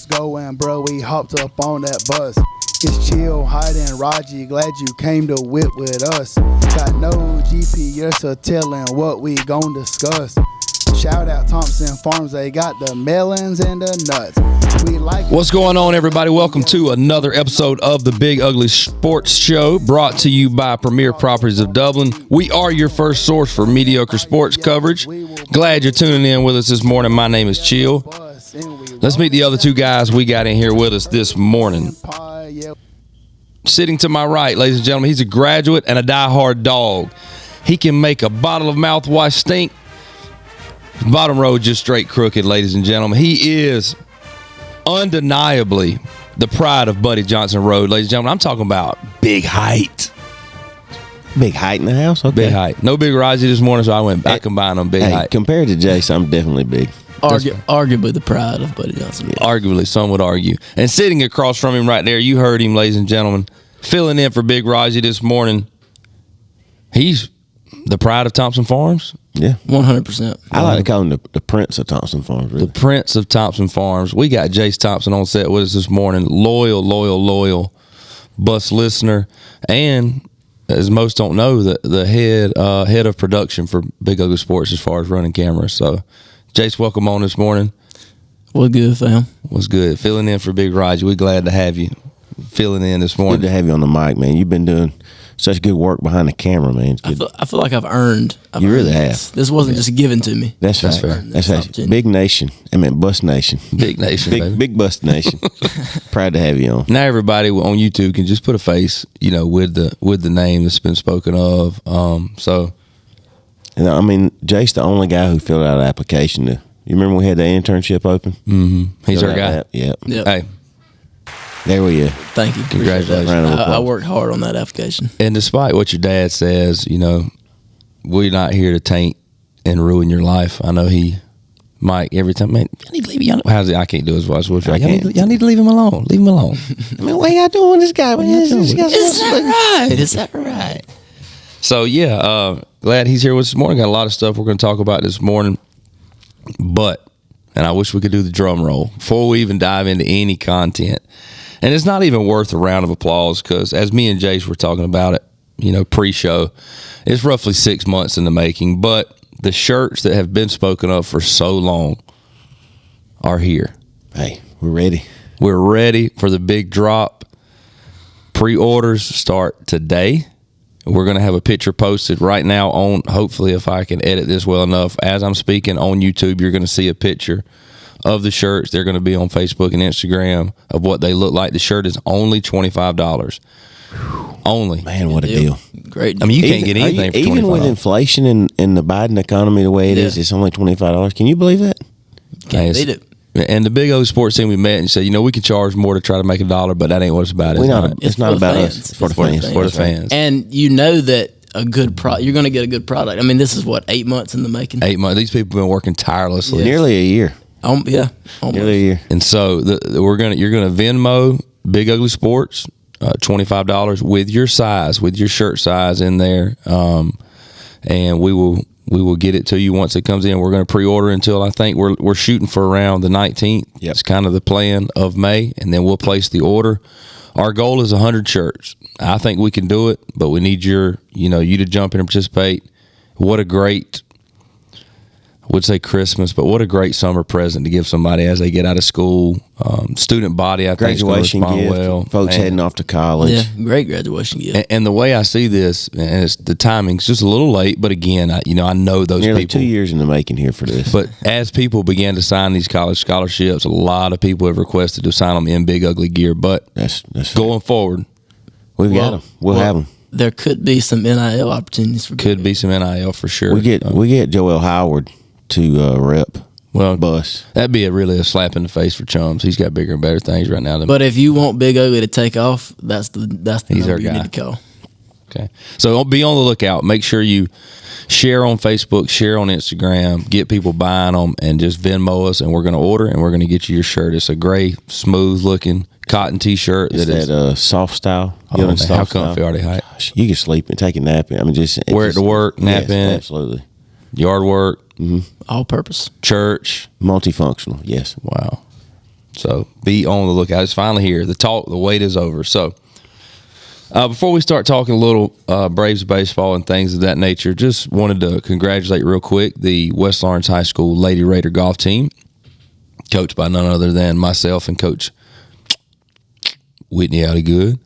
us going, bro. We hopped up on that bus. It's Chill, Hight, and Raji. Glad you came to whip with us. Got no GPS or telling what we gon' discuss. Shout out Thompson Farms, they got the melons and the nuts. We like. What's going on, everybody? Welcome to another episode of the Big Ugly Sports Show, brought to you by Premier Properties of Dublin. We are your first source for mediocre sports coverage. Glad you're tuning in with us this morning. My name is Chill. Let's meet the other two guys we got in here with us this morning. Sitting to my right, ladies and gentlemen, he's a graduate and a diehard dog. He can make a bottle of mouthwash stink. Bottom road just straight crooked, ladies and gentlemen. He is undeniably the pride of Buddy Johnson Road, ladies and gentlemen. I'm talking about Big Hight. Big Hight in the house? Okay. Big Hight. No Big Raji this morning, so I combined them. Big Hight. Compared to Jace, I'm definitely big. Arguably the pride of Buddy Johnson. Yeah. Arguably, some would argue. And sitting across from him right there, you heard him, ladies and gentlemen, filling in for Big Raji this morning. He's the pride of Thompson Farms. Yeah. 100%. I like to call him the Prince of Thompson Farms, really. The Prince of Thompson Farms. We got Jace Thompson on set with us this morning. Loyal bus listener. And, as most don't know, the head of production for Big Ugly Sports as far as running cameras. So, Jace, welcome on this morning. What's good, fam? What's good? Filling in for Big Raji. We're glad to have you filling in this morning. Good to have you on the mic, man. You've been doing such good work behind the camera, man. I feel like I've earned. You really this. have. This wasn't just given to me. That's fair. That's fair. Big nation. I mean, bus nation. Big nation, baby. Big bus nation. Proud to have you on. Now everybody on YouTube can just put a face, with the name that's been spoken of. So, I mean, Jace, the only guy who filled out an application to. You remember we had the internship open? Mm-hmm. He's our guy. Yep. Hey. There we go. Thank you. Congratulations. I worked hard on that application. And despite what your dad says, we're not here to taint and ruin your life. I know Mike, every time, man, y'all need to leave him. I can't do his voice. Y'all need to leave him alone. Leave him alone. I mean, what y'all doing with this guy? Is that right? So, glad he's here with us this morning. Got a lot of stuff we're going to talk about this morning. And I wish we could do the drum roll before we even dive into any content. And it's not even worth a round of applause because as me and Jace were talking about it, pre-show, it's roughly 6 months in the making. But the shirts that have been spoken of for so long are here. Hey, we're ready. We're ready for the big drop. Pre-orders start today. We're going to have a picture posted right now on, hopefully if I can edit this well enough, as I'm speaking on YouTube, you're going to see a picture of the shirts. They're going to be on Facebook and Instagram of what they look like. The shirt is only $25. Only. Man, what a deal. Great deal. I mean, you can't get anything for $25. Even with inflation and the Biden economy the way it is, it's only $25. Can you believe that? Can't beat it. And the Big O Sports team we met and said, we could charge more to try to make $1, but that ain't what it's about. It's not about us. It's for the fans. For the fans. And you know that a good you're going to get a good product. I mean, this is 8 months in the making? 8 months. These people have been working tirelessly. Yes. Nearly a year. Yeah. Almost. Nearly a year. And so you're gonna Venmo Big Ugly Sports $25 with your size, with your shirt size in there, and we will get it to you once it comes in. We're going to pre-order until I think we're shooting for around the 19th. Yep. It's kind of the plan of May, and then we'll place the order. Our goal is 100 shirts. I think we can do it, but we need you to jump in and participate. What a great, I would say Christmas, but what a great summer present to give somebody as they get out of school. Student body, I think, is going to respond gift, well. Folks heading off to college. Yeah, great graduation gift. And the way I see this, and the timing's just a little late, but again, I know those Nearly people. 2 years in the making here for this. But as people began to sign these college scholarships, a lot of people have requested to sign them in Big Ugly gear. But that's going forward, we've got them. We'll have them. There could be some NIL opportunities for. Could be some NIL for sure. We get Joel Howard to rep. Well, bus. That'd be really a slap in the face for Chums. He's got bigger and better things right now than But if you want Big Ugly to take off, that's the He's number our you guy. need to call. Okay. So be on the lookout. Make sure you share on Facebook, share on Instagram, get people buying them, and just Venmo us, and we're going to order, and we're going to get you your shirt. It's a gray, smooth-looking cotton T-shirt. It's that soft style. Oh, man, how comfy are they, Hight? You can sleep and take a nap. I mean, wear it to work, nap in it. Absolutely. Yard work. All purpose. Church. Multifunctional, yes. Wow. So be on the lookout. It's finally here. The wait is over. So before we start talking a little Braves baseball and things of that nature, just wanted to congratulate real quick the West Lawrence High School Lady Raider golf team, coached by none other than myself and Coach Whitney Howdy Good.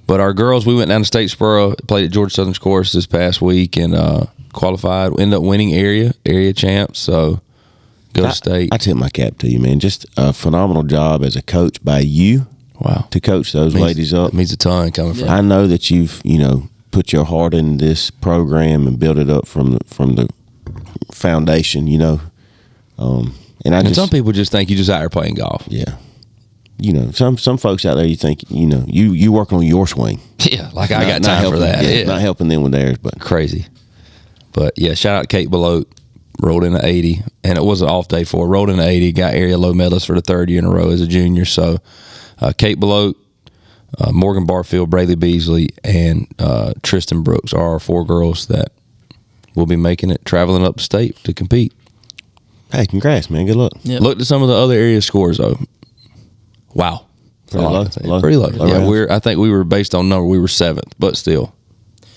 But our girls, we went down to Statesboro, played at Georgia Southern's course this past week, and qualified. Ended up winning area champs. So go to state. I tip my cap to you, man. Just a phenomenal job as a coach by you. Wow. To coach those ladies up. It means a ton coming from. I know that you've, put your heart in this program and built it up from the foundation, And some people just think you just out here playing golf. Yeah. Some folks out there, you think, you work on your swing. Yeah, like I got time for that. Yeah, not helping them with theirs, but crazy. But yeah, shout out to Kate Belote. Rolled into 80, and it was an off day for her. Rolled into 80, got area low medalist for the third year in a row as a junior. So Kate Belote, Morgan Barfield, Braylee Beasley, and Tristan Brooks are our 4 girls that will be making it, traveling up state to compete. Hey, congrats, man. Good luck. Yep. Looked at some of the other area scores, though. Wow. Pretty low. Pretty low. Low Yeah, rounds. I think we were based on number. We were 7th, but still.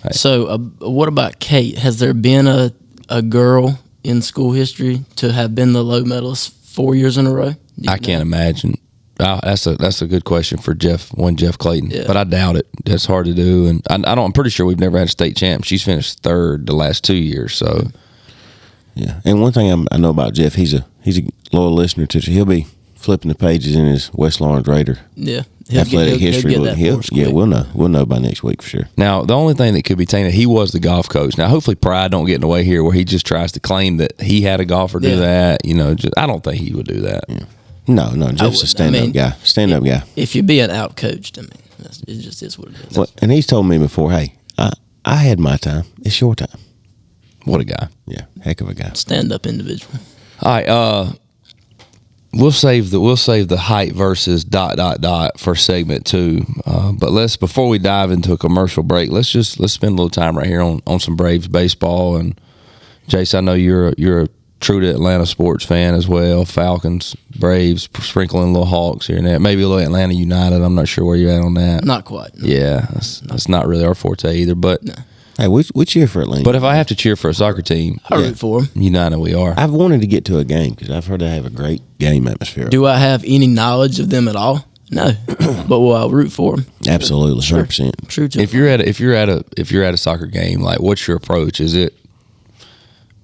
Hey. So what about Kate? Has there been a girl in school history to have been the low medalist 4 years in a row? I can't imagine. That's a good question for Jeff Clayton, but I doubt it. That's hard to do, and I'm pretty sure we've never had a state champ. She's finished 3rd the last 2 years. So, yeah. And one thing I know about Jeff, he's a loyal listener to. He'll be flipping the pages in his West Lawrence Raider. Yeah, athletic history. We'll know by next week for sure. Now, the only thing that could be tainted, he was the golf coach. Now, hopefully, pride don't get in the way here, where he just tries to claim that he had a golfer do that. I don't think he would do that. Yeah. No, Jeff's a stand-up guy. Stand-up guy. If you're being out-coached, it just is what it is. Well, and he's told me before, hey, I had my time. It's your time. What a guy. Yeah, heck of a guy. Stand-up individual. All right, we'll save the Hight versus ... for segment 2. But before we dive into a commercial break, let's spend a little time right here on some Braves baseball. And Jace, I know you're a true to Atlanta sports fan as well. Falcons, Braves, sprinkling little Hawks here and there. Maybe a little Atlanta United. I'm not sure where you're at on that. Not quite. No. Yeah, that's not really our forte either. But no. Hey, we cheer for Atlanta. But if I have to cheer for a soccer team, I root for them. United we are. I've wanted to get to a game because I've heard they have a great game atmosphere. Do I have any knowledge of them at all? No, but will I root for them? Absolutely, 100%. True to if you're at a soccer game, like, what's your approach? Is it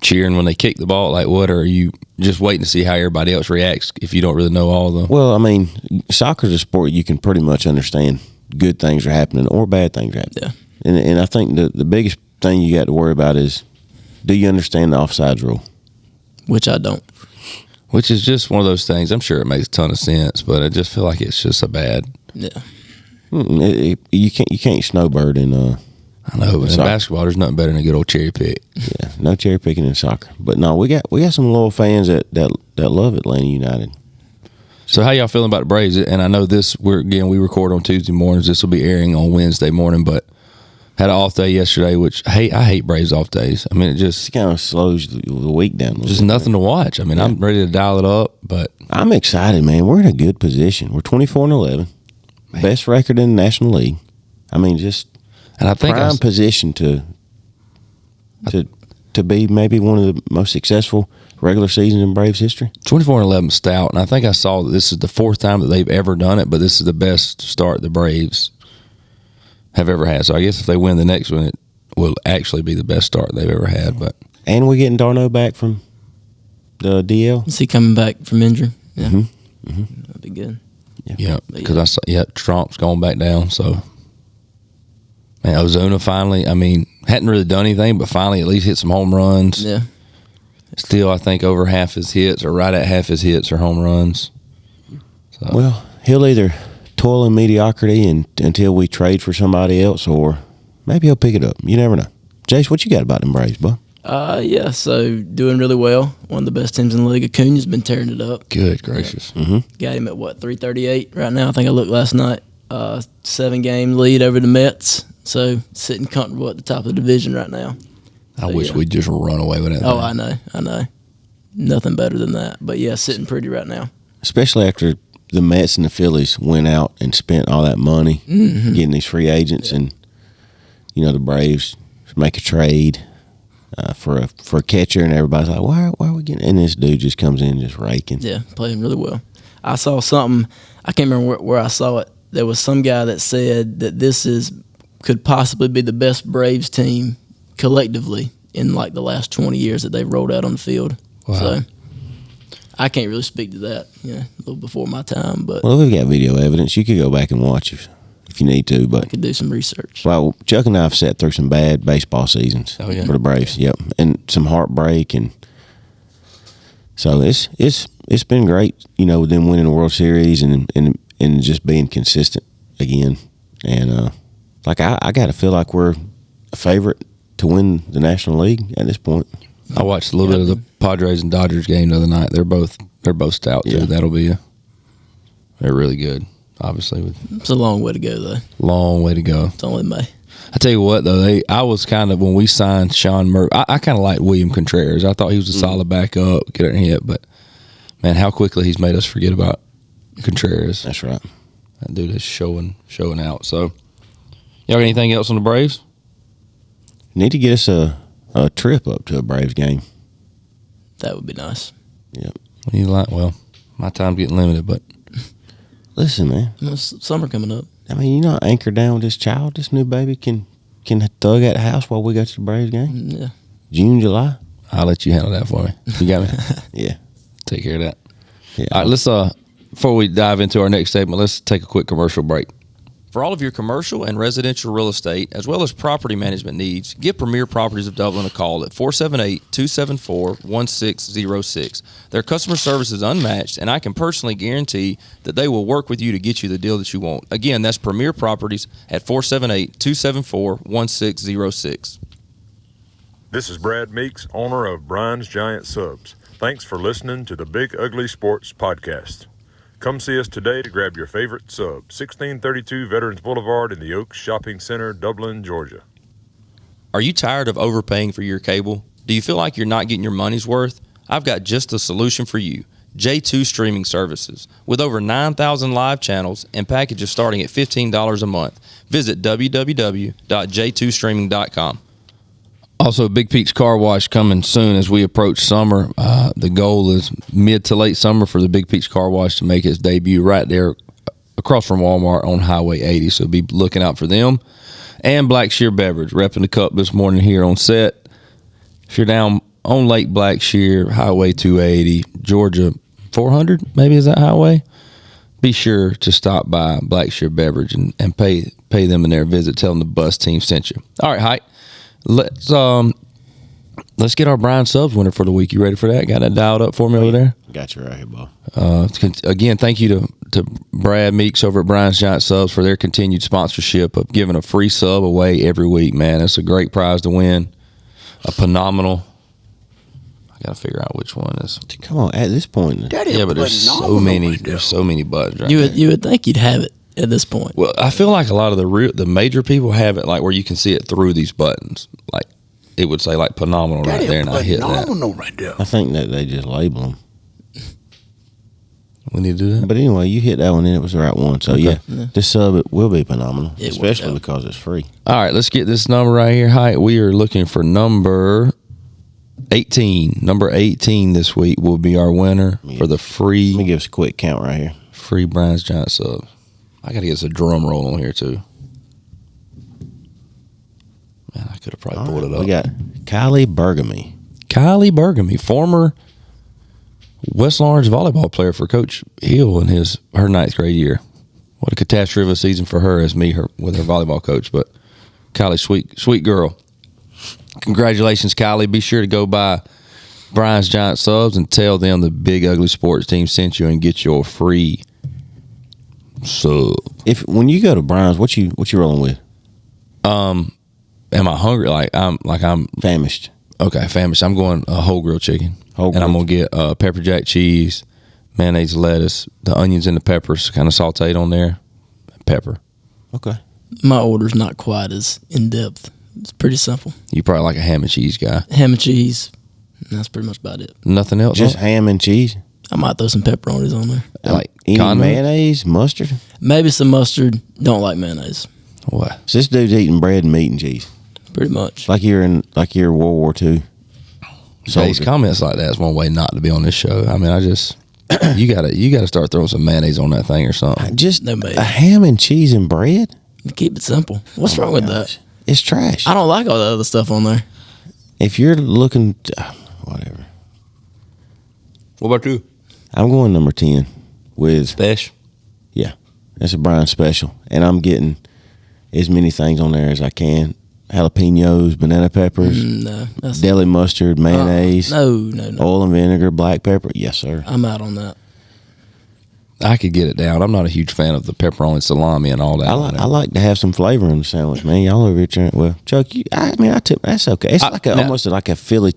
cheering when they kick the ball? Like, what, or are you just waiting to see how everybody else reacts if you don't really know all of them? Well, soccer's a sport you can pretty much understand good things are happening or bad things are happening. Yeah. And I think the biggest thing you got to worry about is, do you understand the offsides rule? Which I don't. Which is just one of those things. I'm sure it makes a ton of sense, but I just feel like it's just a bad. Yeah. You can't snowbird in I know, but in basketball, there's nothing better than a good old cherry pick. Yeah, no cherry picking in soccer. But no, we got some loyal fans that love Atlanta United. So how y'all feeling about the Braves? And I know we record on Tuesday mornings. This will be airing on Wednesday morning, but had an off day yesterday, which I hate Braves off days. It just kind of slows the week down. Just nothing to watch. I'm ready to dial it up, but I'm excited, man. We're in a good position. We're 24-11, best record in the National League. And I think prime position to be maybe one of the most successful regular seasons in Braves history. 24-11 stout, and I think I saw that this is the 4th time that they've ever done it, but this is the best start the Braves have ever had. So I guess if they win the next one, it will actually be the best start they've ever had. And we're getting Darno back from the DL. Is he coming back from injury? Yeah, mm-hmm. That'd be good. Yeah, because I saw Trump's going back down. So, man, Ozuna finally. Hadn't really done anything, but finally at least hit some home runs. Yeah. Still, I think over half his hits, or right at half his hits, are home runs. So. Well, he'll either toil in mediocrity until we trade for somebody else, or maybe he'll pick it up. You never know. Jace, what you got about them Braves, bud? Yeah, so doing really well. One of the best teams in the league. Acuna's been tearing it up. Good gracious. Yeah. Mm-hmm. Got him at, 338 right now? I think I looked last night. 7-game lead over the Mets. So sitting comfortable at the top of the division right now. I wish we'd just run away with it. Oh, I know. Nothing better than that. But, yeah, sitting pretty right now. Especially after the Mets and the Phillies went out and spent all that money getting these free agents, and the Braves make a trade for a catcher, and everybody's like, why are we getting? And this dude just comes in just raking. Yeah, playing really well. I saw something. I can't remember where I saw it. There was some guy that said that could possibly be the best Braves team collectively in like the last 20 years that they've rolled out on the field. Wow. So I can't really speak to that. A little before my time, but Well, we've got video evidence. You could go back and watch if you need to. But I could do some research. well, Chuck and I have sat through some bad baseball seasons for the Braves. Yep, and some heartbreak, and so it's been great. Them winning the World Series and just being consistent again. And I got to feel like we're a favorite to win the National League at this point. I watched a little bit of the Padres and Dodgers game the other night. They're both stout too. Yeah. They're really good. Obviously, It's a long way to go, though. long way to go. It's only May. I tell you what, though, I was kind of, when we signed Sean Murphy, I kind of liked William Contreras. I thought he was a solid backup, get it hit, but man, how quickly he's made us forget about Contreras. That's right. That dude is showing out. So, y'all got anything else on the Braves? Need to get us a trip up to a Braves game. That would be nice. Yep. Well, my time's getting limited, but Listen, man. Summer coming up. I mean, anchor down with this child, this new baby can thug at the house while we go to the Braves game. Yeah. June, July. I'll let you handle that for me. You got me? Yeah. Take care of that. Yeah. All right, let's before we dive into our next segment, let's take a quick commercial break. For all of your commercial and residential real estate, as well as property management needs, give Premier Properties of Dublin a call at 478-274-1606. Their customer service is unmatched, and I can personally guarantee that they will work with you to get you the deal that you want. Again, that's Premier Properties at 478-274-1606. This is Brad Meeks, owner of Brian's Giant Subs. Thanks for listening to the Big Ugly Sports Podcast. Come see us today to grab your favorite sub, 1632 Veterans Boulevard in the Oaks Shopping Center, Dublin, Georgia. Are you tired of overpaying for your cable? Do you feel like you're not getting your money's worth? I've got just the solution for you. J2 Streaming Services. With over 9,000 live channels and packages starting at $15 a month. Visit www.j2streaming.com. Also, Big Peach Car Wash coming soon as we approach summer. The goal is mid to late summer for the Big Peach Car Wash to make its debut right there across from Walmart on Highway 80. So be looking out for them. And Black Shear Beverage, repping the cup this morning here on set. If you're down on Lake Black Shear, Highway 280, Georgia 400, maybe is that highway? Be sure to stop by Black Shear Beverage and pay them in their visit. Tell them the bus team sent you. All right, Hight. Let's get our Brian Subs winner for the week. You ready for that? Got that dialed up for me over there? Got you right here, Bo. Again, thank you to Brad Meeks over at Brian's Giant Subs for their continued sponsorship of giving a free sub away every week, man. It's a great prize to win. A phenomenal. I got to figure out which one is. Come on, at this point. Yeah, but there's so many. There's so many buttons right there. You would think you'd have it at this point. Well, I feel like a lot of the major people have it like where you can see it through these buttons. Like it would say like phenomenal right there, and I hit that. Phenomenal right there. I think that they just label them. We need to do that. But anyway, you hit that one and it was the right one. So yeah, this sub it will be phenomenal, especially because it's free. All right, let's get this number right here. Hi, we are looking for number 18. Number 18 this week will be our winner for the free. Let me give us a quick count right here. Free Brian's Giant Subs. I got to get us a drum roll on here too. Man, I could have probably pulled it up. We got Kylie Bergamy. Kylie Bergamy, former West Lawrence volleyball player for Coach Hill in her ninth grade year. What a catastrophe of a season for her as with her volleyball coach. But Kylie, sweet girl. Congratulations, Kylie. Be sure to go by Brian's Giant Subs and tell them the Big Ugly Sports team sent you and get your free sub. When you go to Brian's, what you rolling with? Am I hungry? I'm famished. Okay, famished. I'm going a whole grilled chicken. I'm going to get pepper jack cheese, mayonnaise, lettuce, the onions and the peppers kind of sauteed on there, pepper. Okay. My order's not quite as in-depth. It's pretty simple. You probably like a ham and cheese guy. Ham and cheese. That's pretty much about it. Nothing else? Just ham and cheese? I might throw some pepperonis on there. Like Any Condiment? mayonnaise, mustard? Maybe some mustard. Don't like mayonnaise. What? So this dude's eating bread and meat and cheese. Pretty much. Like you're World War II. These comments like that is one way not to be on this show. I mean, you gotta start throwing some mayonnaise on that thing or something. Just No, babe. a ham and cheese and bread? Keep it simple. What's wrong with that? It's trash. I don't like all the other stuff on there. If you're looking, whatever. What about you? I'm going number 10 with, Special. yeah, that's a Brian special. And I'm getting as many things on there as I can. Jalapenos, banana peppers, No. That's deli mustard, mayonnaise, no. oil and vinegar, black pepper. Yes, sir. I'm out on that. I could get it down. I'm not a huge fan of the pepperoni salami and all that. I like to have some flavor in the sandwich, man. Y'all over here trying, well, Chuck, I took, that's okay. It's almost like a Philly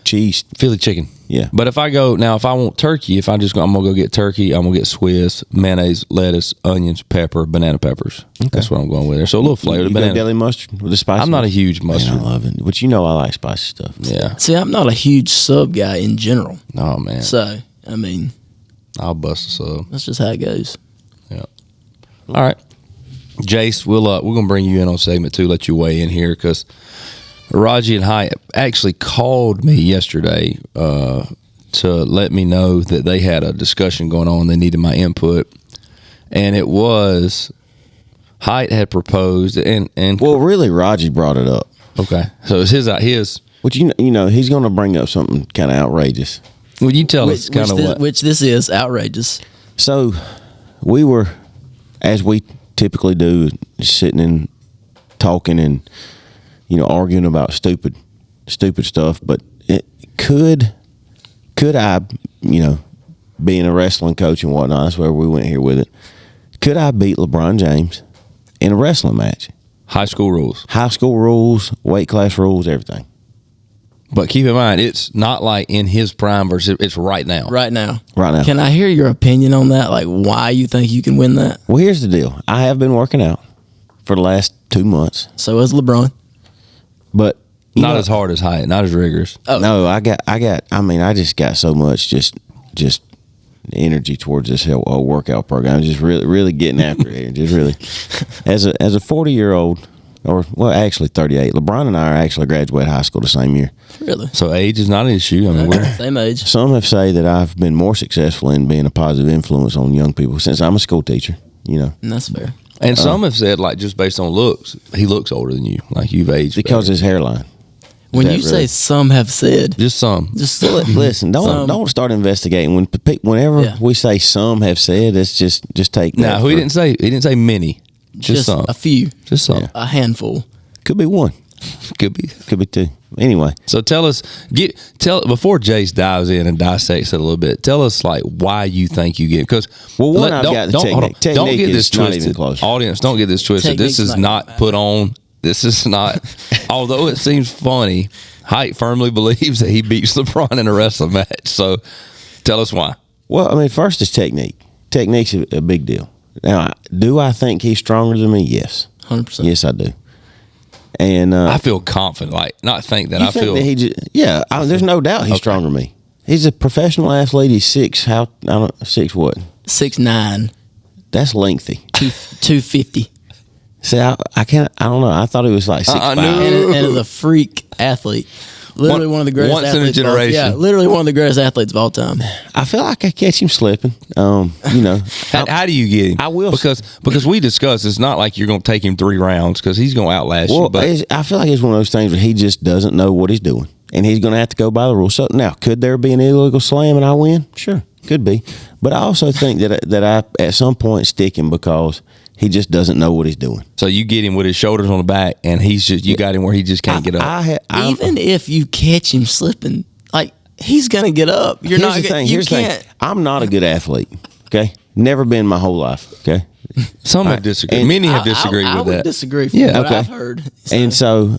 cheese. Philly chicken. Yeah. But if I want turkey, I'm gonna go get turkey. I'm gonna get Swiss, mayonnaise, lettuce, onions, pepper, banana peppers. Okay. That's what I'm going with there. So a little flavor. You banana. go deli mustard with the spicy. I'm not a huge mustard. Man, I love it. But you know I like spicy stuff. Yeah. See, I'm not a huge sub guy in general. Oh man. So, I mean, I'll bust a sub. that's just how it goes. Yeah. All right, Jace, we're gonna bring you in on segment 2. Let you weigh in here because Raji and Hight actually called me yesterday to let me know that they had a discussion going on. They needed my input, and it was Hight had proposed, and Well, really, Raji brought it up. okay, so it's his. Which you know he's going to bring up something kind of outrageous. Well, you tell us kind of what. Which this is outrageous. So we were, as we typically do, sitting and talking and arguing about stupid stuff. But could I, being a wrestling coach and whatnot, that's where we went here with it. Could I beat LeBron James in a wrestling match? High school rules. High school rules, weight class rules, everything. But keep in mind, it's not like in his prime versus it's right now. Right now. Right now. Can I hear your opinion on that? Like why you think you can win that? Well, here's the deal. I have been working out for the last 2 months, So is LeBron. but Not as hard as Hight, not as rigorous. Oh. No, I just got so much just energy towards this whole workout program. Just really getting after it. Just really, as a 40-year-old, or well, actually 38. LeBron and I are actually graduated high school the same year. Really? So age is not an issue. I mean, we're Same age. Some have said that I've been more successful in being a positive influence on young people since I'm a school teacher. And that's fair. and some have said like just based on looks, he looks older than you. Like you've aged Because better. his hairline. When Is you that say really? some have said, Just some. just Listen, don't start investigating. Whenever Yeah. we say some have said, it's just take that. Now, he didn't say many. Just some. a few, Just some. a handful. Could be one. Could be. Could be two. Anyway, So tell before Jace dives in and dissects it a little bit. Tell us like why you think you get because Well, one, I've got the hold on. technique. Don't Technique get this is not even twisted. close. Audience, don't get this twisted. This Technique's is not not put on. This is not. Although it seems funny, Hight firmly believes that he beats LeBron in a wrestling match. So tell us why. well, I mean, first is technique. Technique's a big deal. Now, do I think he's stronger than me? Yes. 100%. Yes, I do. And I feel confident. Like not think that. you I think feel. that there's no doubt he's stronger than me. He's a professional athlete. He's 6. I don't 6 what? 6'9", That's lengthy. 250, See, I can't. I don't know. I thought he was like 6'5". no. and is a freak athlete. Literally one of the greatest once in a athletes of all- generation. Yeah, literally one of the greatest athletes of all time. I feel like I catch him slipping. How do you get him? I will. because we discussed it's not like you're going to take him 3 rounds because he's going to outlast you. Well, But I feel like it's one of those things where he just doesn't know what he's doing, and he's going to have to go by the rules. So now, could there be an illegal slam and I win? Sure, could be. But I also think that I at some point stick him because he just doesn't know what he's doing. so you get him with his shoulders on the back, and you got him where he just can't get up. Even if you catch him slipping, like he's gonna get up. You're Here's not. the thing. You Here's the can't. thing. I'm not a good athlete. Okay, never been my whole life. Okay, Some have disagreed. and Many have disagreed I with would that. disagree. From Yeah, what okay. I've heard. and so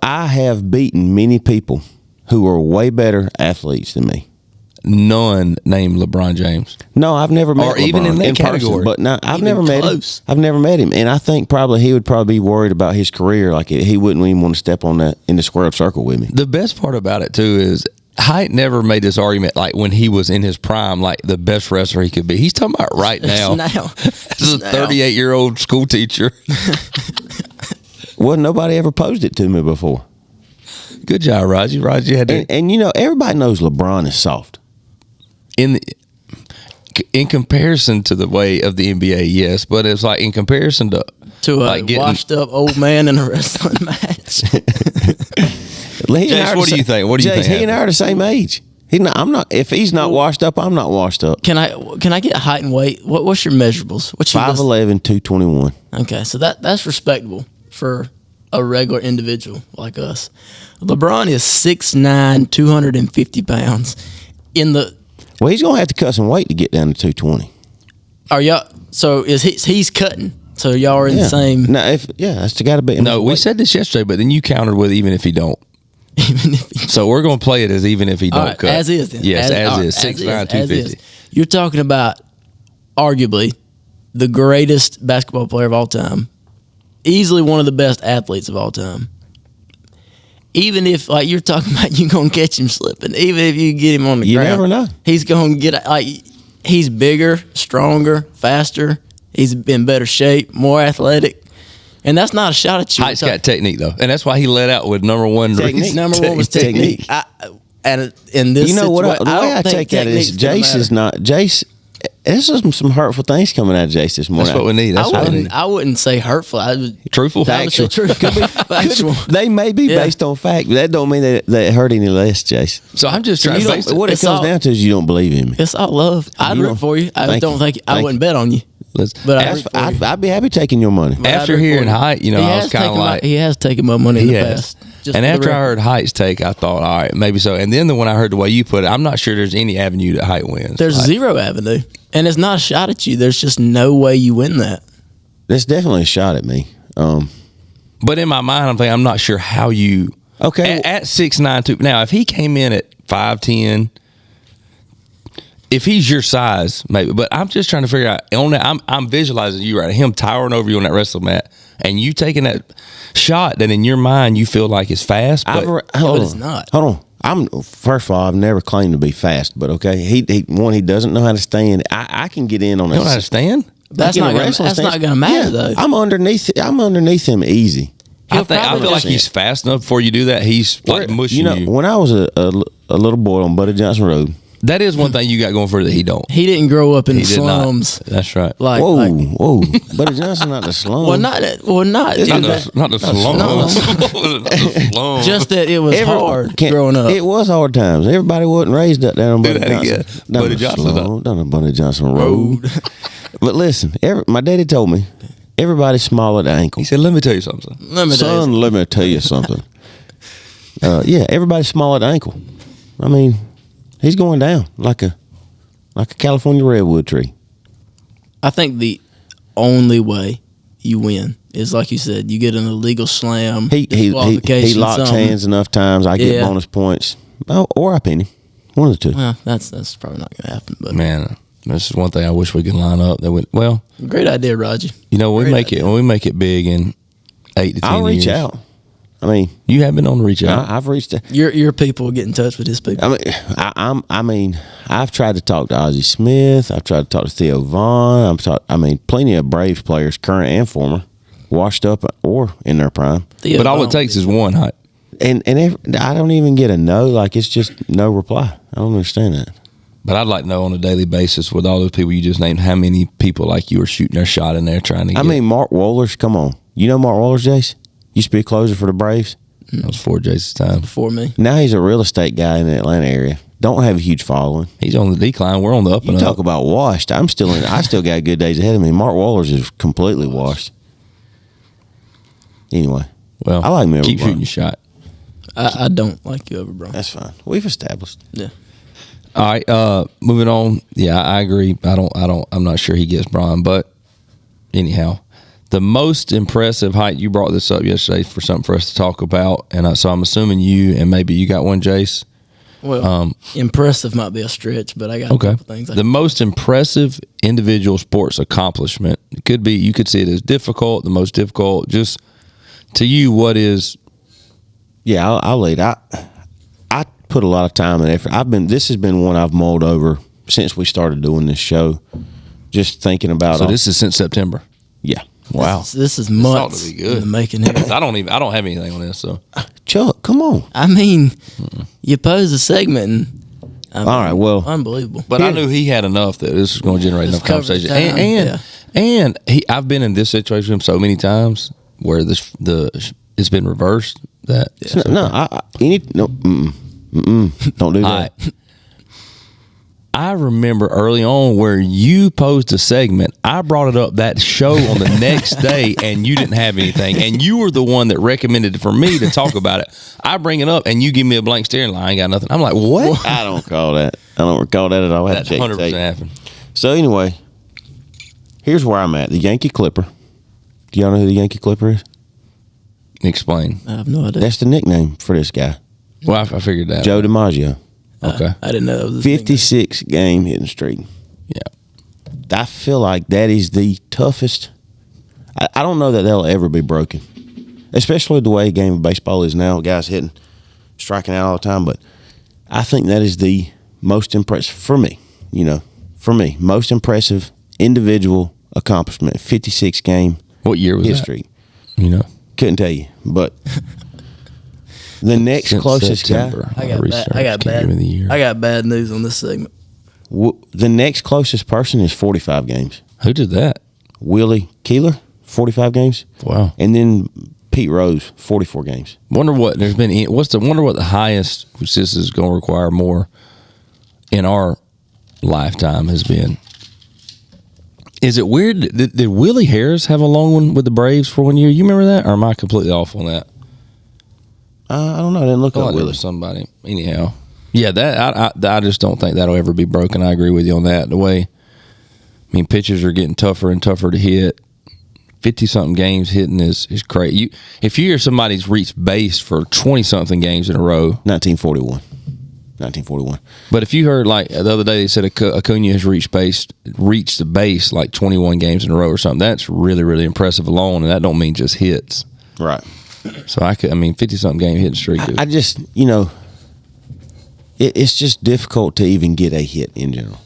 I have beaten many people who are way better athletes than me. None named LeBron James. No, I've never met Or even LeBron in that person, category. but no, I've Even never met close. him. I've never met him, and I think probably he would probably be worried about his career. Like he wouldn't even want to step on that in the squared circle with me. The best part about it too is Hight never made this argument like when he was in his prime, like the best wrestler he could be. He's talking about right now. As a 38-year-old school teacher. Well, nobody ever posed it to me before. Good job, Raji. Raji had to. And everybody knows LeBron is soft. In comparison to the way of the NBA, yes, but it's like in comparison to a washed up old man in a wrestling match. Jace, what do you think? What do you think? He and I are the same age. I'm not. If he's not washed up, I'm not washed up. Can I get height and weight? What's your measurables? What's your 5'11", 221. Okay, so that's respectable for a regular individual like us. LeBron is 6'9", 250 pounds. Well, he's gonna have to cut some weight to get down to 220. Are y'all? So he's cutting? So y'all are in the same. No, that's got to be. No, we said this yesterday, but then you countered with even if he don't. So we're going to play it as even if he don't cut. As is. Then. Yes, as is. 6'9", 250. You're talking about arguably the greatest basketball player of all time. Easily one of the best athletes of all time. Even if, like, you're talking about you're going to catch him slipping, even if you get him on the ground. You never know. He's going to get, like, he's bigger, stronger, faster. He's in better shape, more athletic. And that's not a shot at you. Hight's got technique, though. And that's why he let out with number one. Number one was technique. And in this the way I take that is Jace is not. Jace, there's some hurtful things coming out of Jace this morning. That's what we need. I wouldn't say hurtful. Truthful? Factual. Factual. They may be based on fact, but that don't mean that it hurt any less, Jace. So I'm just trying to face it. What it comes down to is you don't believe in me. It's all love. I'd root for you. I wouldn't bet on you. But I'd be happy taking your money. After hearing Hight, I was kind of like... He has taken my money in the past. And after I heard Hight's take, I thought, all right, maybe so. And then when I heard the way you put it, I'm not sure there's any avenue that Hight wins. There's zero avenue. And it's not a shot at you. There's just no way you win that. There's definitely a shot at me. But in my mind, I'm thinking, I'm not sure how you... Okay. At 6'9", now, if he came in at 5'10", if he's your size, maybe. But I'm just trying to figure out. I'm visualizing you right, him towering over you on that wrestling mat, and you taking that shot that in your mind you feel like is fast, but it's not. Hold on. First of all, I've never claimed to be fast, but okay. He doesn't know how to stand. I can get in on that. You don't know how to stand? That's not going to matter though. I'm underneath him easy. I feel like he's fast enough before you do that. He's like mushing you. When I was a little boy on Buddy Johnson Road. That is one thing you got going for that he don't. He didn't grow up in the slums. That's right. Whoa. Buddy Johnson, not the slums. Not the slums. Just that it was hard growing up. It was hard times. Everybody wasn't raised up there on Buddy Johnson. Down the Buddy Johnson Road. But listen, my daddy told me, everybody's small at the ankle. He said, let me tell you something. Let me tell you something. Everybody's small at the ankle. I mean... He's going down like a California redwood tree. I think the only way you win is, like you said, you get an illegal slam. He locks hands enough times. I get bonus points. Or I pin him. One of the two. Well, that's probably not going to happen. But man, this is one thing I wish we could line up. Great idea, Roger. We make it big in 8 to 10 years. I'll reach out. I mean, you have been on the reach out. I've reached out. Your people get in touch with his people. I've tried to talk to Ozzie Smith. I've tried to talk to Theo Vaughn. Plenty of Braves players, current and former, washed up or in their prime. But all it takes is one Hight. And I don't even get a no. Like, it's just no reply. I don't understand that. But I'd like to know on a daily basis with all those people you just named, how many people like you are shooting their shot in there trying to get. Mark Wohlers, come on. You know Mark Wohlers, Jace? Used to be a closer for the Braves. That was before Jace's time. Before me. Now he's a real estate guy in the Atlanta area. Don't have a huge following. He's on the decline. We're on the up and up. You talk about washed. I still got good days ahead of me. Mark Wohlers is completely washed. Anyway. Well, I like me over keep Bron. shooting your shot. I don't like you over Bron. That's fine. We've established. Yeah. All right, moving on. Yeah, I agree. I'm not sure he gets Bron, but anyhow. The most impressive Hight, you brought this up yesterday for something for us to talk about, and so I'm assuming you and maybe you got one, Jace. Well, impressive might be a stretch, but I got a couple things. The most impressive individual sports accomplishment. It could be, you could see it as difficult, the most difficult. Just to you, what is? Yeah, I'll lead. put a lot of time and effort. This has been one I've mulled over since we started doing this show. Just thinking about. So this is since September. Yeah. Wow. This is months to be good. in the making here. I don't have anything on this. So Chuck, come on. I mean, you posed a segment. And, all right. Well, unbelievable. But I knew he had enough that this was going to generate enough conversation. And I've been in this situation with him so many times where it's been reversed. That don't do that. I remember early on where you posed a segment. I brought it up that show on the next day, and you didn't have anything. And you were the one that recommended it for me to talk about it. I bring it up, and you give me a blank stare, and I ain't got nothing. I'm like, what? I don't recall that. I don't recall that at all. That 100% happened. So anyway, here's where I'm at. The Yankee Clipper. Do y'all know who the Yankee Clipper is? Explain. I have no idea. That's the nickname for this guy. Well, I figured that. Joe DiMaggio. Okay. I didn't know that was 56 game hitting streak. Yeah. I feel like that is the toughest. I don't know that that'll ever be broken, especially the way the game of baseball is now. Guys striking out all the time. But I think that is the most impressive for me. Most impressive individual accomplishment. 56 game. What year was hit that? streak. Couldn't tell you, but. The next Since closest September, guy. I got bad news on this segment. The next closest person is 45 games. Who did that? Willie Keeler, 45 games. Wow. And then Pete Rose, 44 games. Wonder what the highest, which this is going to require more in our lifetime, has been. Is it weird? Did Willie Harris have a long one with the Braves for 1 year? You remember that, or am I completely off on that? I don't know. I didn't look up Willie. Somebody. Anyhow, yeah, that I just don't think that'll ever be broken. I agree with you on that. The way, pitchers are getting tougher and tougher to hit. 50-something games hitting is crazy. If you hear somebody's reached base for 20-something games in a row. 1941. But if you heard, like, the other day they said Acuna has reached the base like 21 games in a row or something, that's really, really impressive alone, and that don't mean just hits. Right. So 50-something game hitting streak. I just, it's just difficult to even get a hit in general,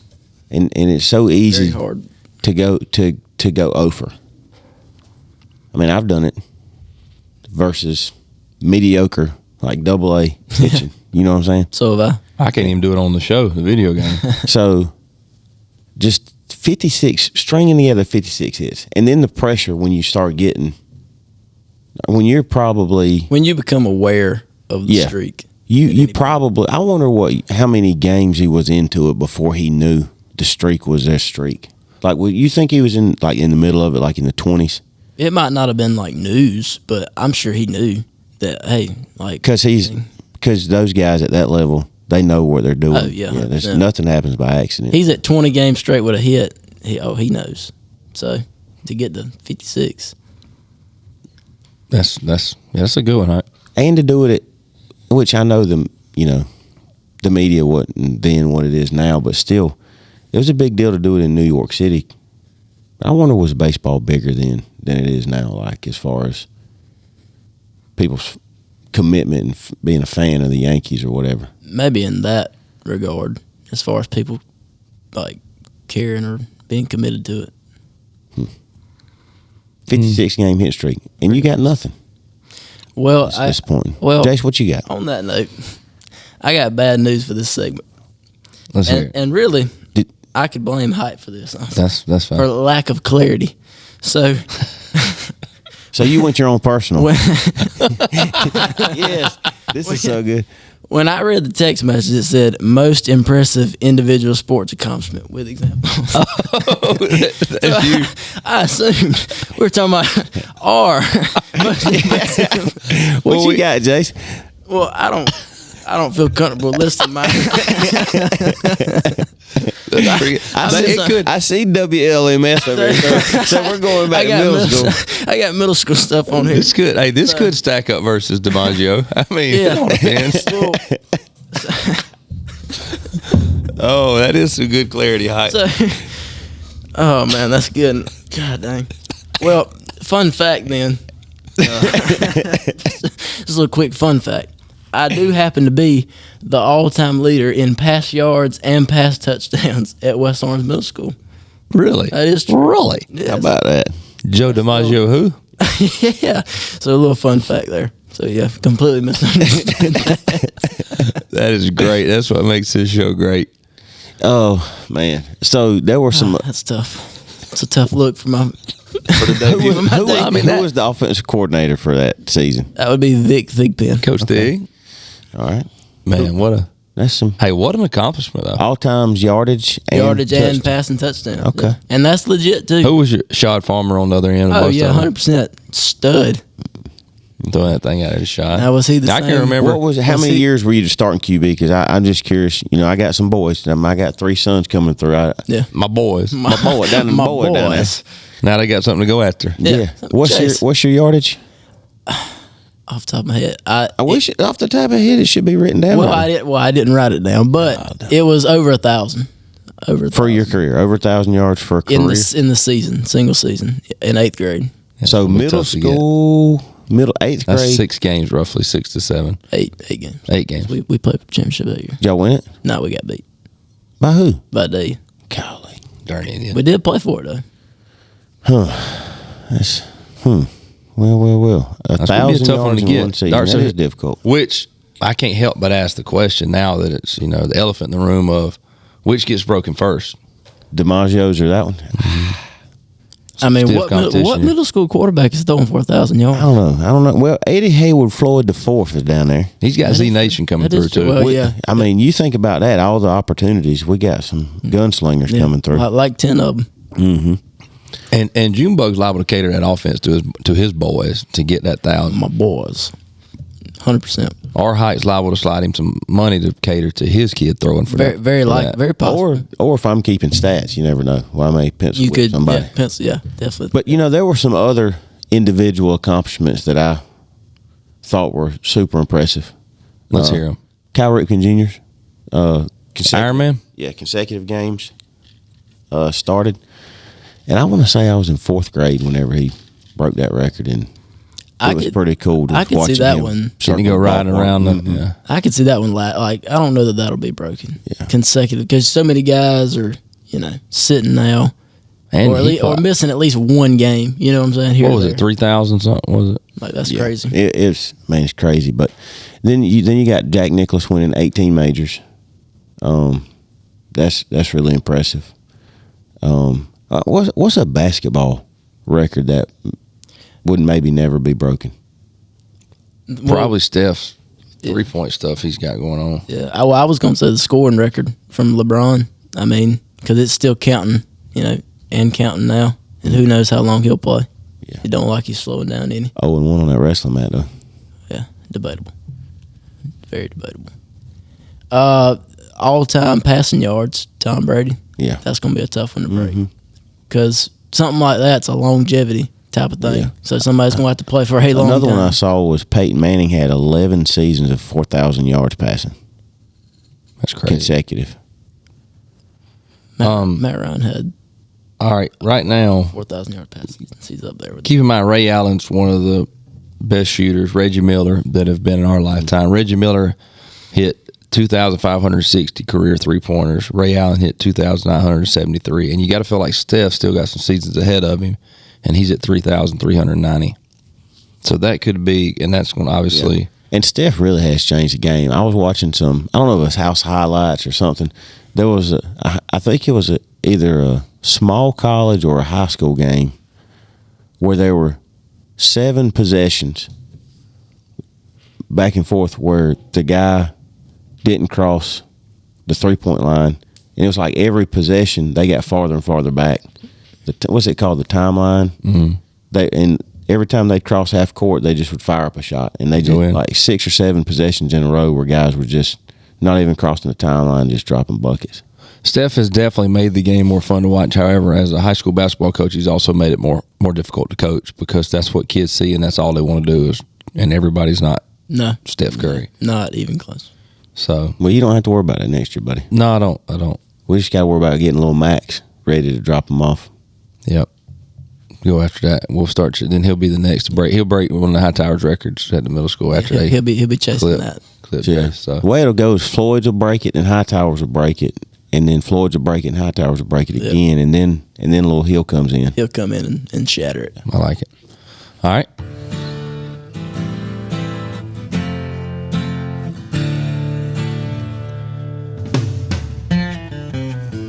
and it's so easy to go 0-for. I've done it versus mediocre, like AA pitching. You know what I'm saying? So have I can't even do it on the show, the video game. So just 56, stringing together 56 hits, and then the pressure when you start getting. When you become aware of the streak, you probably. I wonder how many games he was into it before he knew the streak was their streak. Like, you think he was in the middle of it, like in the 20s? It might not have been like news, but I'm sure he knew that. Hey, like because those guys at that level, they know what they're doing. Oh yeah, nothing happens by accident. He's at 20 games straight with a hit. He knows. So to get to 56. That's a good one, right? And to do it which I know the media wasn't then what it is now, but still, it was a big deal to do it in New York City. I wonder, was baseball bigger then than it is now, like as far as people's commitment and being a fan of the Yankees or whatever? Maybe in that regard, as far as people like caring or being committed to it. 56 game hit streak, and you got nothing. Well, that's disappointing. Well, Jace, what you got? On that note, I got bad news for this segment. Let's hear it. And really, I could blame Hight for this. That's fine. For lack of clarity. So you went your own personal. Yes, this is so good. When I read the text message, it said, most impressive individual sports accomplishment with examples. Oh, that's you. I assumed we were talking about our most impressive. What you got, Jace? Well, I don't feel comfortable listing mine. I see WLMS over here, so we're going back to middle school. I got middle school stuff on here. This could, could stack up versus DiMaggio. I mean, yeah. Oh, that is some good clarity, Hight. Oh man, that's good. God dang. Well, fun fact then. Just a little quick fun fact. I do happen to be the all-time leader in pass yards and pass touchdowns at West Orange Middle School. Really? That is true. Really? Yes. How about that? Joe DiMaggio who? Yeah. So a little fun fact there. So yeah, completely misunderstood that. That is great. That's what makes this show great. Oh man! So there were some. That's tough. It's a tough look for my. Who was the offensive coordinator for that season? That would be Vic Thigpen. Coach Thig. All right, Man, that's some hey, what an accomplishment though. all times yardage And passing touchdown. Okay. Yeah. And that's legit too. Who was your Shad Farmer on the other end of Oh both yeah, of them? 100% stud. Throwing that thing out of the shot. Now was he the I same? can't remember. What was it? How many years were you starting QB? Because I'm just curious. You know, I got some boys. I got 3 sons coming through. Yeah. My boys. My boy down in My boy down there. boys. Now they got something to go after. Yeah. What's your yardage? Off the top of my head, I wish off the top of my head it should be written down. I didn't write it down, but it was over 1,000. For your career, over 1,000 yards for a career in the season, single season in 8th grade. So middle school, 8th grade. That's 6 games, roughly 6 to 7. 8 games. 8 games. We played for the championship that year. Y'all win it? No, we got beat By who? by D. Golly. Darn idiot. We did play for it though. That's Well. That's gonna be a 1,000 tough one yards to in get. one season. Darcy, That is difficult. Which I can't help but ask the question now that it's the elephant in the room of which gets broken first. DiMaggio's or that one? I mean, Stiff what competition. middle school quarterback is throwing for 1,000 yards? I don't know. Well, Eddie Haywood Floyd the fourth is down there. He's got Z Nation coming that through is too. true. Well, yeah. I mean, you think about that, all the opportunities. We got some gunslingers coming through. Like 10 of them. Mm-hmm. And Junebug's liable to cater that offense to his boys to get that 1,000. My boys. 100%. Or Hight's liable to slide him some money to cater to his kid throwing for that. Very possible. Or if I'm keeping stats, you never know. Well, I may pencil You with could, somebody. definitely. But, there were some other individual accomplishments that I thought were super impressive. Let's hear them. Cal Ripken Jr.'s. Ironman? Yeah, consecutive games started. And I want to say I was in 4th grade whenever he broke that record, and it was pretty cool to I could watch see that him one. Didn't go riding around. Yeah. I could see that one. Like, I don't know that'll be broken. Yeah. Consecutive. Because so many guys are, sitting now. And Or missing at least one game. You know what I'm saying? Here what was it, 3,000 something, was it? Like, that's crazy. It's crazy. But then you got Jack Nicklaus winning 18 majors. That's really impressive. What's a basketball record that would maybe never be broken? Probably Steph's 3-point stuff he's got going on. Yeah, I was going to say the scoring record from LeBron. I mean, because it's still counting, and counting now. And who knows how long he'll play. Yeah. It don't like he's slowing down any. 0-1 on that wrestling mat, though. Yeah, debatable. Very debatable. All-time passing yards, Tom Brady. Yeah. That's going to be a tough one to break. Because something like that's a longevity type of thing. Yeah. So somebody's going to have to play for a long Another time. one I saw was Peyton Manning had 11 seasons of 4,000 yards passing. That's crazy. Consecutive. Matt Ryan had All right, right now, 4,000 yard passes. He's up there with keep in mind Ray Allen's one of the best shooters, Reggie Miller, that have been in our lifetime. Reggie Miller hit 2,560 career three-pointers. Ray Allen hit 2,973. And you got to feel like Steph still got some seasons ahead of him, and he's at 3,390. So that could be, and that's going to obviously. Yeah. And Steph really has changed the game. I was watching some, I don't know if it was House Highlights or something. There was I think it was either a small college or a high school game where there were 7 possessions back and forth where the guy didn't cross the 3-point line. And it was like every possession, they got farther and farther back. What's it called? The timeline? Mm-hmm. And every time they'd cross half court, they just would fire up a shot. And they just, like 6 or 7 possessions in a row where guys were just not even crossing the timeline, just dropping buckets. Steph has definitely made the game more fun to watch. However, as a high school basketball coach, he's also made it more difficult to coach because that's what kids see and that's all they want to do is, and everybody's not Steph Curry. Not even close. So, well, you don't have to worry about that next year, buddy. No, I don't. We just got to worry about getting little Max ready to drop them off. Yep. go after that. We'll start. Then he'll be the next to break. He'll break one of the High Towers records at the middle school after He'll be chasing that. Yeah. So. The way it'll go is Floyd's will break it, and High Towers will break it, and then Floyd's will break it, and High Towers will break it again, and then Little Hill comes in. He'll come in and shatter it. I like it. All right.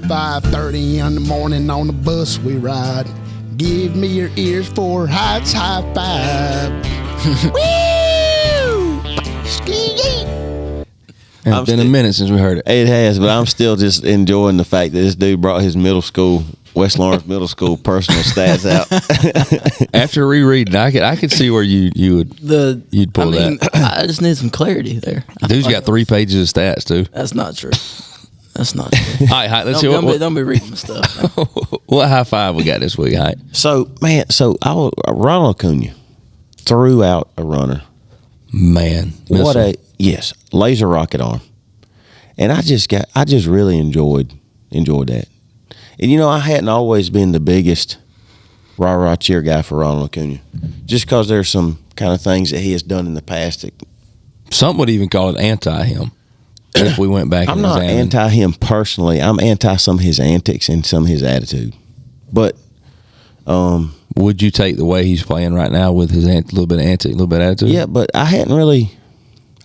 "5:30 in the morning on the bus we ride. Give me your ears for Hights High Five." Woo! Ski-yee! It's been a minute since we heard it. It has, but I'm still just enjoying the fact that this dude brought his middle school, West Lawrence Middle School personal stats out. After rereading, I could see where you'd pull that. I just need some clarity there. Dude's got 3 pages of stats too. That's not true. That's not true. All right, let's see don't be reading my stuff. what high five we got this week, Hight? So Ronald Acuna threw out a runner. Man, laser rocket arm, and I just really enjoyed that. And I hadn't always been the biggest rah cheer guy for Ronald Acuna, just because there's some kind of things that he has done in the past that some would even call it anti him. If we went back, I'm not anti him personally. I'm anti some of his antics and some of his attitude. But would you take the way he's playing right now with his little bit of antic, little bit of attitude? Yeah, but I hadn't really.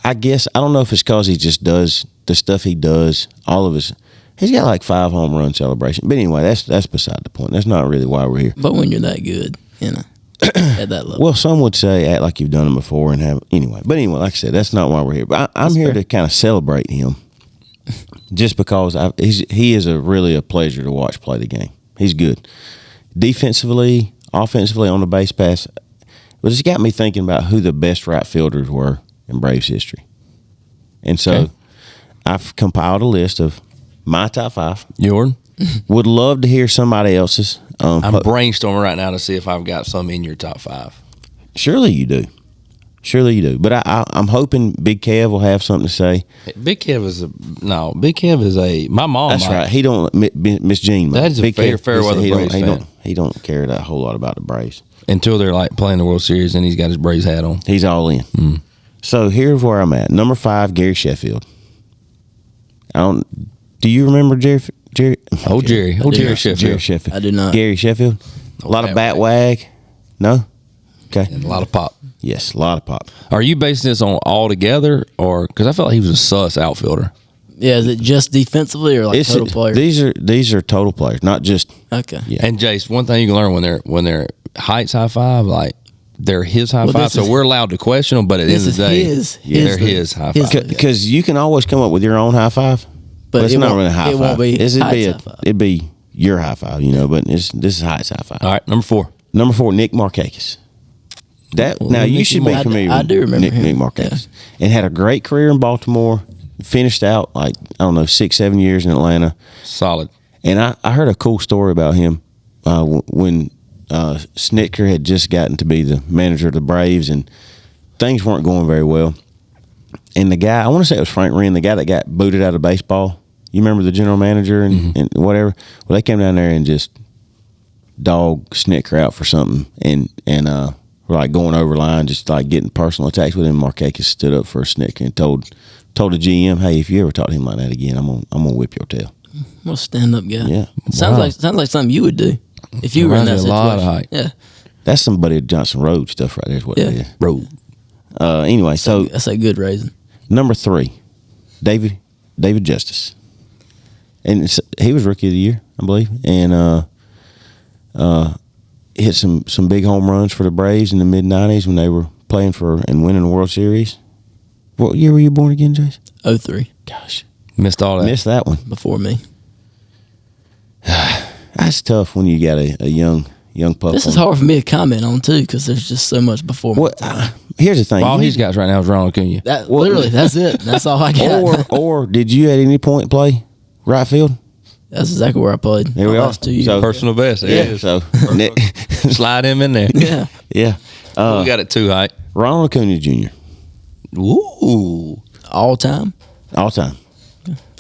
I guess I don't know if it's because he just does the stuff he does. All of his, he's got like 5 home run celebration. But anyway, that's beside the point. That's not really why we're here. But when you're that good, at that level. Well, some would say act like you've done them before and have anyway. But anyway, like I said, that's not why we're here. But I'm here to kind of celebrate him, just because he is really a pleasure to watch play the game. He's good defensively, offensively on the base pass. But it's got me thinking about who the best right fielders were in Braves history, and so I've compiled a list of my top 5. Yours? Would love to hear somebody else's. I'm brainstorming right now to see if I've got some in your top 5. Surely you do. But I'm hoping Big Kev will have something to say. Big Kev is my mom. That's right. He don't, Miss Jean. That is a fair weather Braves fan. He don't care that whole lot about the Braves. Until they're like playing the World Series and he's got his Braves hat on. He's all in. Mm. So here's where I'm at. Number 5, Gary Sheffield. Do you remember Jerry Sheffield. Jerry Sheffield. I do not. Gary Sheffield. A lot of bat wag. No? Okay. And a lot of pop. Yes, a lot of pop. Are you basing this on all together, or because I felt like he was a sus outfielder? Yeah, is it just defensively or like total players? These are total players, not just. Okay. Yeah. And Jace, one thing you can learn when they're Hights High Five, like they're his high five, so we're allowed to question them. But at the end of the day, they're his high five. Because you can always come up with your own high five, but it's not really a high five. It'd be your high five, But this is Hights High Five. All right, number 4, Nick Markakis. You should be familiar with Nick Markakis, and had a great career in Baltimore. Finished out 6-7 years in Atlanta. Solid. And I heard a cool story about him when Snitker had just gotten to be the manager of the Braves, and things weren't going very well. And the guy, I want to say it was Frank Wren, the guy that got booted out of baseball. You remember the general manager and whatever? Well, they came down there and just dogged Snitker out for something, and were like going over line, just like getting personal attacks with him. Markakis stood up for Snitker and told the GM, "Hey, if you ever talk to him like that again, I'm gonna whip your tail." I'm a stand-up guy. Yeah, sounds like something you would do if you were in that situation. Yeah, that's somebody Johnson Road stuff right there. Is what it is. Road. Anyway, so that's a good raising. Number 3, David Justice, and he was Rookie of the Year, I believe, and hit some big home runs for the Braves in the mid-90s when they were playing for and winning the World Series. What year were you born again, Jace? 03. Gosh, missed all that. Missed that one before me. That's tough when you got a young pup. This is hard for me to comment on too because there's just so much before me. Here's the thing. All he's got right now is Ronald Acuna. Literally, that's it. That's all I got. Or did you at any point play right field? That's exactly where I played. There we are. 2 years. So, personal best. Yeah. So slide him in there. Yeah. Yeah. We got it too, Hight. Ronald Acuna Jr. Ooh. All time.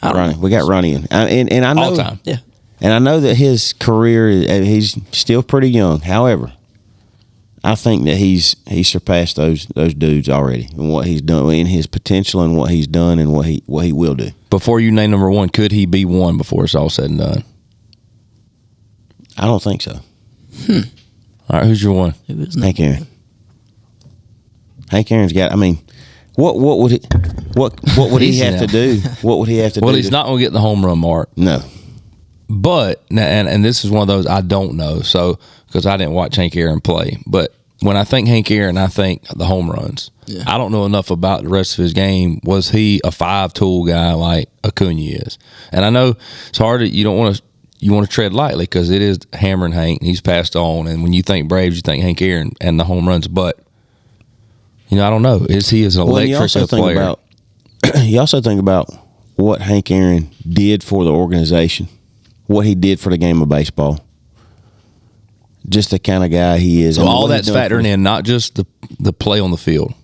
Ronnie. We got Ronnie in. And I know. All time. Yeah. And I know that his career, he's still pretty young. However, I think that he's surpassed those dudes already and what he's done in his potential and what he's done and what he will do. Before you name number one, could he be one before it's all said and done? I don't think so. All right, who's your one? Hank Aaron. Hank Aaron's got. I mean, what would he have to do? What would he have to do? Well, he's not going to get the home run mark. No. But and this is one of those I don't know. So because I didn't watch Hank Aaron play, but when I think Hank Aaron, I think the home runs. Yeah. I don't know enough about the rest of his game. Was he a 5-tool guy like Acuna is? And I know it's hard. You want to tread lightly because it is hammering Hank. He's passed on, and when you think Braves, you think Hank Aaron and the home runs. But I don't know. Is he as an electric player? You also think about what Hank Aaron did for the organization, what he did for the game of baseball. Just the kind of guy he is. So all that's factoring in, not just the play on the field.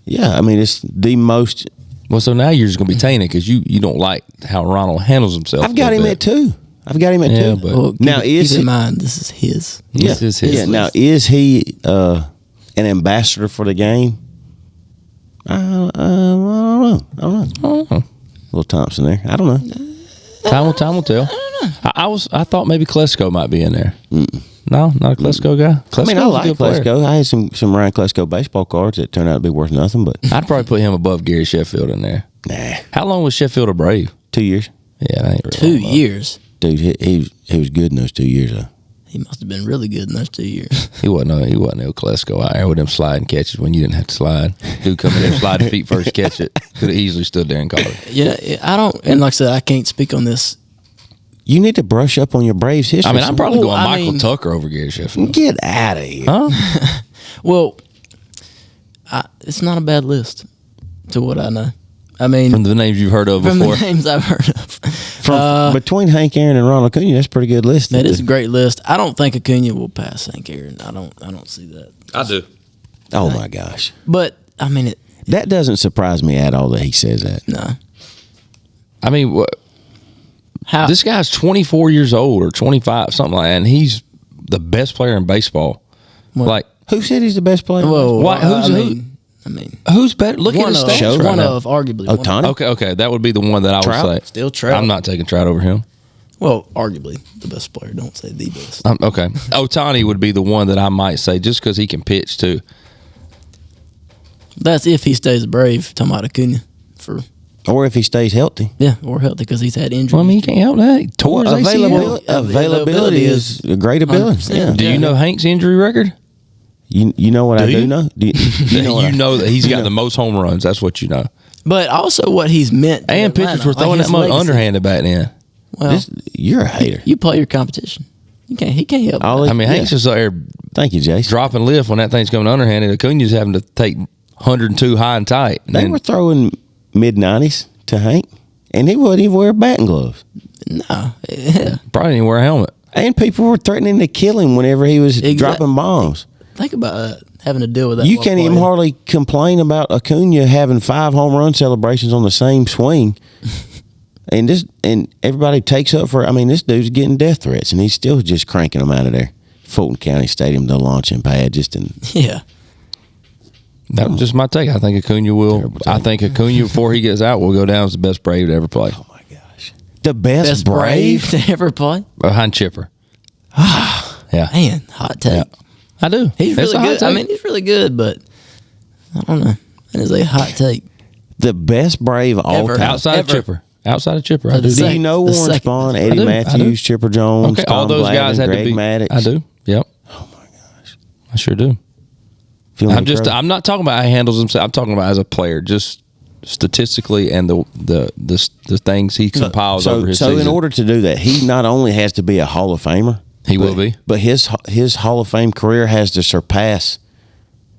Yeah, I mean, it's the most. Well, so now you're just going to be tainted because you don't like how Ronald handles himself. I've got him at 2. I've got him at 2. But well, keep in mind, this is his. This is his. Yeah. Now, is he an ambassador for the game? I don't know. Little Thompson there. I don't know. Time will tell. I thought maybe Klesko might be in there. No, not a Klesko guy. I like Klesko. I had some Ryan Klesko baseball cards that turned out to be worth nothing, but I'd probably put him above Gary Sheffield in there. Nah. How long was Sheffield a Brave? 2 years. Yeah, that ain't really 2 years. Dude, he was good in those 2 years though. He must have been really good in those 2 years. He wasn't no Klesko out there with them sliding catches when you didn't have to slide. Dude come in there, slide the feet first, catch it. Could have easily stood there and caught it. Yeah, I don't. And like I said, I can't speak on this. You need to brush up on your Braves history. I mean, I'm probably going Michael Tucker over Gary Sheffield. Get out of here. Huh? Well, it's not a bad list to what I know. I mean, from the names you've heard of before. From the names I've heard of. Between Hank Aaron and Ronald Acuna, that's a pretty good list. That is a great list. I don't think Acuna will pass Hank Aaron. I don't see that. I do. Oh my gosh. But I mean, that doesn't surprise me at all that he says that. No. I mean, what? How? This guy's 24 years old or 25, something like that, and he's the best player in baseball. What? Like, who said he's the best player? Whoa, who's better? Look at his stats. One of arguably. Ohtani? Okay, that would be the one that I would say. Still Trout. I'm not taking Trout over him. Well, arguably the best player. Don't say the best. Okay, Ohtani would be the one that I might say just because he can pitch too. That's if he stays Brave. Talking about Acuna or if he stays healthy. Yeah, or healthy because he's had injuries. Well, I mean, he can't help that. He tore his ACL. Availability is a great ability. Yeah. Do you know Hank's injury record? You know what I do know? You know that he's got the most home runs. That's what you know. But also what he's meant. And pitchers were throwing that much underhanded back then. Well, you're a hater. You play your competition. He can't help. I mean, Hank's just there. Thank you, Jace. Dropping lift when that thing's coming underhanded. Acuna's having to take 102 high and tight. They were throwing mid-90s to Hank, and he wouldn't even wear batting gloves. No. Yeah. Probably didn't wear a helmet. And people were threatening to kill him whenever he was dropping bombs. Think about having to deal with that. You can't even hardly complain about Acuna having 5 home run celebrations on the same swing. and everybody takes up for, I mean, this dude's getting death threats, and he's still just cranking them out of there. Fulton County Stadium, the launching pad, yeah. That was just my take. I think Acuna before he gets out will go down as the best Brave to ever play. Oh my gosh, the best Brave to ever play behind Chipper. Yeah, man, hot take. Yeah. I do. He's really good. I mean, he's really good, but I don't know. That is a hot take. The best Brave all time outside of Chipper. Outside of Chipper, I do. Do you know Warren Spahn, Eddie Matthews, Chipper Jones, okay, Tom all those Glavine, guys had Greg to be. Maddux? I do. Yep. Oh my gosh, I sure do. I'm not talking about how he handles himself. I'm talking about as a player, just statistically and the things he compiles over his season. So in order to do that, he not only has to be a Hall of Famer, he will be, but his Hall of Fame career has to surpass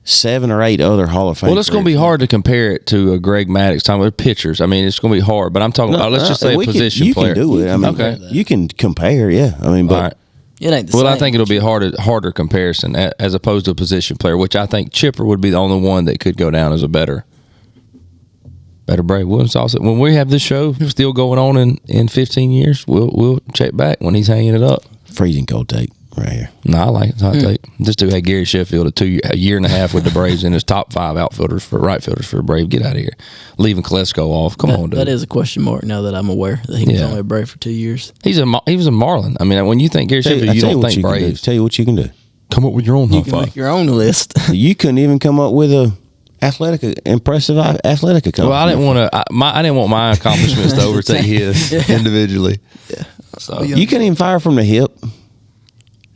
7 or 8 other Hall of Fame. Well, it's going to be hard to compare it to a Greg Maddux time with pitchers. I mean, it's going to be hard. But I'm talking about let's just say a position player. You can do it. I mean, okay. You can compare. Yeah, I mean, but. All right. It ain't the same. I think it'll be a harder comparison as opposed to a position player, which I think Chipper would be the only one that could go down as a better Brave. When we have this show still going on in 15 years, we'll check back when he's hanging it up. Freezing cold take. right here. No, I like it. So I take this dude had Gary Sheffield a year and a half with the Braves in his top 5 outfielders for right fielders for the Braves. Get out of here, leaving Klesko off. Come on, dude. That is a question mark now that I'm aware that he was only a Brave for 2 years. He was a Marlin. I mean, when you think Gary Sheffield, you don't think Braves. Tell you what you can do. Come up with your own. You can make your own list. You couldn't even come up with a impressive athletic accomplishment. Well, I didn't want to. I didn't want my accomplishments to overtake his individually. Yeah. So you couldn't even fire from the hip.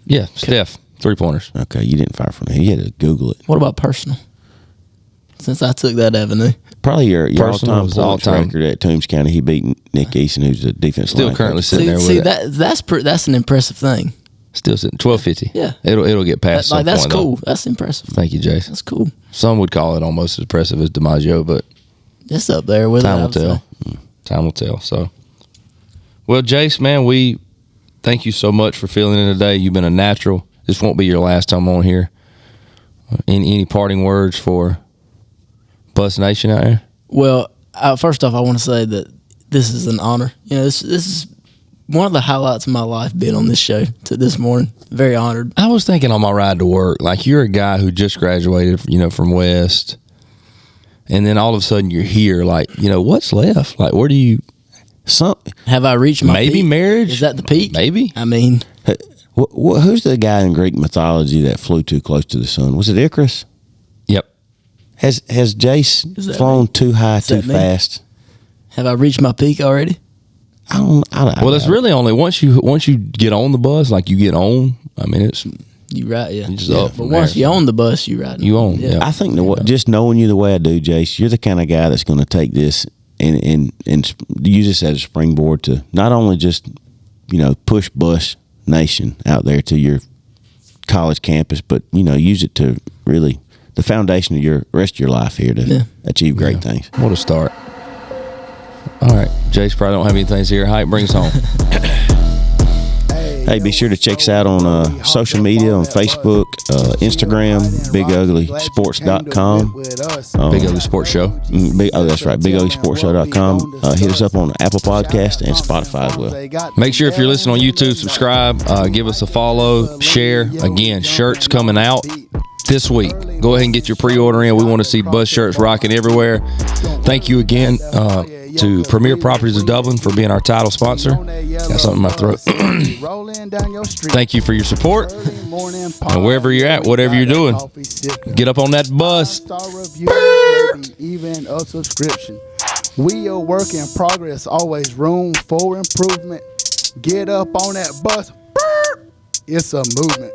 Yeah, Steph, 3-pointers. Okay, you didn't fire from the hip. You had to Google it. What about personal? Since I took that avenue. Probably your Personal was all-time record at Toombs County. He beat Nick Eason, who's the defensive Still line currently coach. sitting there with it. That's an impressive thing. Still sitting 1250. Yeah. It'll get past some that's point, cool. though. That's impressive. Thank you, Jace. That's cool. Some would call it almost as impressive as DiMaggio, but It's up there with time it. will tell. Time will tell. So, well, Jace, man, we thank you so much for filling in today. You've been a natural. This won't be your last time on here. Any parting words for Bus Nation out there? Well, first off, I want to say that this is an honor. You know, this is one of the highlights of my life being on this show this morning. Very honored. I was thinking on my ride to work, like you're a guy who just graduated, from West, and then all of a sudden you're here. Like, what's left? Like, where do you? Have I reached my maybe peak? marriage? Is that the peak? Maybe. I mean, Who's the guy in Greek mythology that flew too close to the sun? Was it Icarus? Yep. Has Jace flown too high, too fast? Have I reached my peak already? I don't Well, it's really only once you get on the bus, like you get on. I mean, it's You right, yeah. You just up But from once there. you own the bus, you ride. You own, yeah. I think just knowing you the way I do, Jace, you're the kind of guy that's going to take this and use this as a springboard to not only just push Bus Nation out there to your college campus, but use it to really the foundation of your rest of your life here to achieve great things. What a start. All right, Jace probably don't have anything here. Hight, bring us home. Hey, be sure to check us out on social media, on Facebook, Instagram, BigUglySports.com. Big Ugly Sports Show. That's right, BigUglySportsShow.com. Hit us up on Apple Podcast and Spotify as well. Make sure if you're listening on YouTube, subscribe, give us a follow, share. Again, shirts coming out this week. Go ahead and get your pre-order in. We want to see Bus shirts rocking everywhere. Thank you again to Premier Properties of Dublin for being our title sponsor. Got something in my throat. Thank you for your support. And wherever you're at, whatever you're doing, get up on that bus. Even a subscription. We are work in progress, always room for improvement. Get up on that bus. It's a movement.